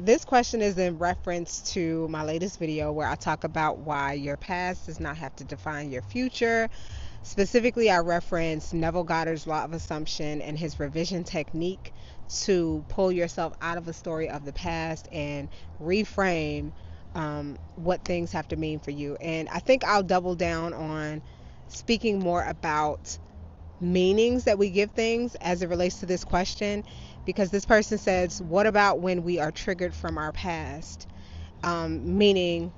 This question is in reference to my latest video where I talk about why your past does not have to define your future. Specifically, I reference Neville Goddard's law of assumption and his revision technique to pull yourself out of a story of the past and reframe what things have to mean for you. And I think I'll double down on speaking more about meanings that we give things as it relates to this question, because this person says, what about when we are triggered from our past? Meaning,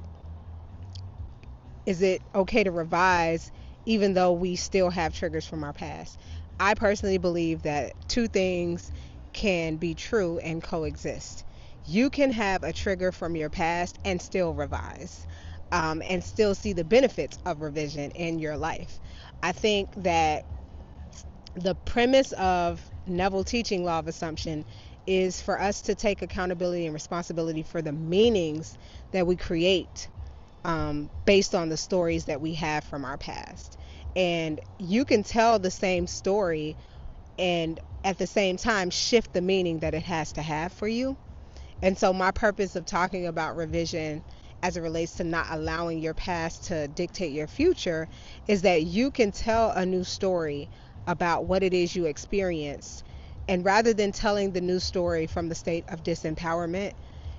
is it okay to revise even though we still have triggers from our past? I personally believe that two things can be true and coexist. You can have a trigger from your past and still revise, and still see the benefits of revision in your life. I think that the premise of Neville teaching law of assumption is for us to take accountability and responsibility for the meanings that we create, based on the stories that we have from our past. And you can tell the same story and at the same time shift the meaning that it has to have for you. And so my purpose of talking about revision as it relates to not allowing your past to dictate your future is that you can tell a new story about what it is you experienced. And rather than telling the new story from the state of disempowerment,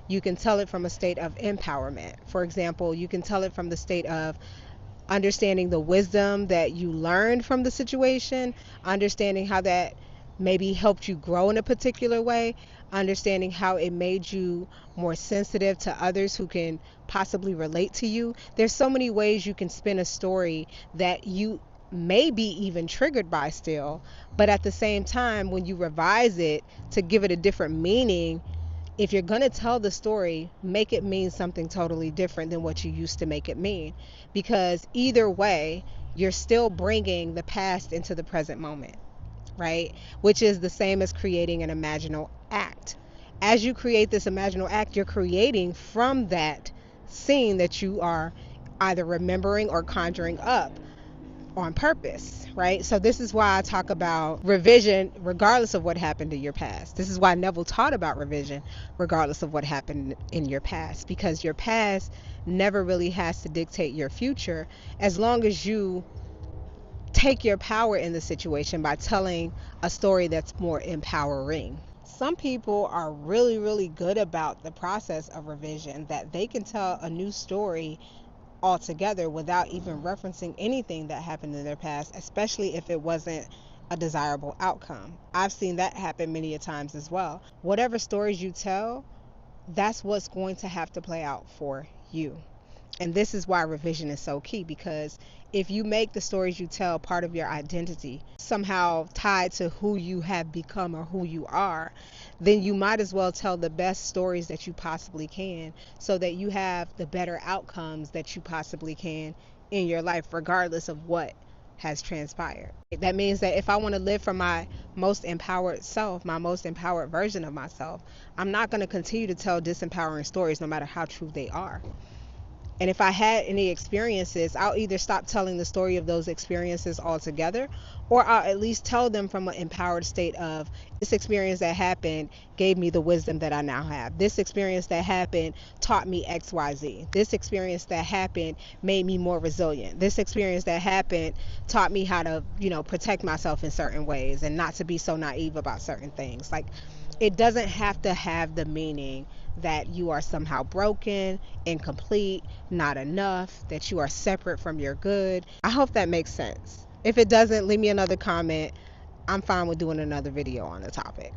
you can tell it from a state of empowerment. For example, you can tell it from the state of understanding the wisdom that you learned from the situation, understanding how that maybe helped you grow in a particular way, understanding how it made you more sensitive to others who can possibly relate to you. There's so many ways you can spin a story that you may be even triggered by still, but at the same time, when you revise it to give it a different meaning, if you're going to tell the story, make it mean something totally different than what you used to make it mean. Because either way, you're still bringing the past into the present moment, right? Which is the same as creating an imaginal act. As you create this imaginal act, you're creating from that scene that you are either remembering or conjuring up on purpose, right? So this is why I talk about revision regardless of what happened in your past. This is why Neville taught about revision regardless of what happened in your past, because your past never really has to dictate your future as long as you take your power in the situation by telling a story that's more empowering. Some people are really, really good about the process of revision, that they can tell a new story altogether without even referencing anything that happened in their past, especially if it wasn't a desirable outcome. I've seen that happen many a times as well. Whatever stories you tell, that's what's going to have to play out for you. And this is why revision is so key, because if you make the stories you tell part of your identity, somehow tied to who you have become or who you are, then you might as well tell the best stories that you possibly can so that you have the better outcomes that you possibly can in your life, regardless of what has transpired. That means that if I want to live from my most empowered self, my most empowered version of myself, I'm not going to continue to tell disempowering stories no matter how true they are. And if I had any experiences, I'll either stop telling the story of those experiences altogether, or I'll at least tell them from an empowered state of, this experience that happened gave me the wisdom that I now have. This experience that happened taught me XYZ. This experience that happened made me more resilient. This experience that happened taught me how to, protect myself in certain ways and not to be so naive about certain things. Like, it doesn't have to have the meaning that you are somehow broken, incomplete, not enough, that you are separate from your good. I hope that makes sense. If it doesn't, leave me another comment. I'm fine with doing another video on the topic.